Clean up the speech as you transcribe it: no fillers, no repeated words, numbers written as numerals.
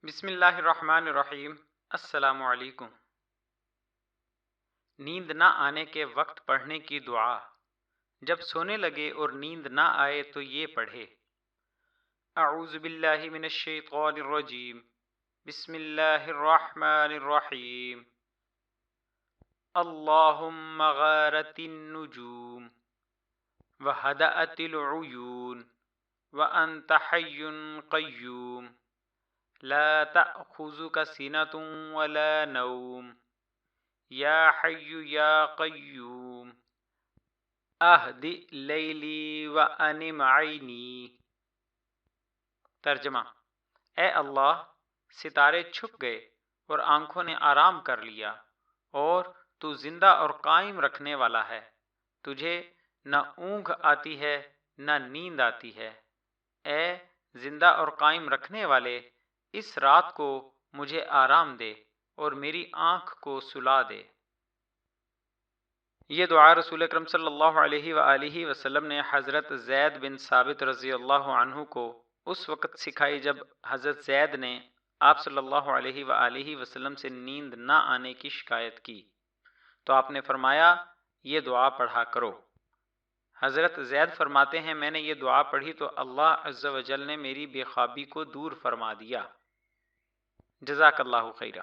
بسم اللہ الرحمن الرحیم۔ السلام علیکم۔ نیند نہ آنے کے وقت پڑھنے کی دعا۔ جب سونے لگے اور نیند نہ آئے تو یہ پڑھے: اعوذ باللہ من الشیطان الرجیم، بسم اللہ الرحمن الرحیم۔ اللہم غارت النجوم وہدأت العیون وانت حی قیوم لا تأخذک سنۃ ولا نوم یا حی یا قیوم اہدئ لیلی وانم عینی۔ ترجمہ: اے اللہ، ستارے چھپ گئے اور آنکھوں نے آرام کر لیا، اور تو زندہ اور قائم رکھنے والا ہے، تجھے نہ اونگھ آتی ہے نہ نیند آتی ہے۔ اے زندہ اور قائم رکھنے والے، اس رات کو مجھے آرام دے اور میری آنکھ کو سلا دے۔ یہ دعا رسول اکرم صلی اللہ علیہ وآلہ وسلم نے حضرت زید بن ثابت رضی اللہ عنہ کو اس وقت سکھائی جب حضرت زید نے آپ صلی اللہ علیہ وآلہ وسلم سے نیند نہ آنے کی شکایت کی تو آپ نے فرمایا، یہ دعا پڑھا کرو۔ حضرت زید فرماتے ہیں، میں نے یہ دعا پڑھی تو اللہ عز و جل نے میری بے خوابی کو دور فرما دیا۔ جزاک اللہ خیرہ۔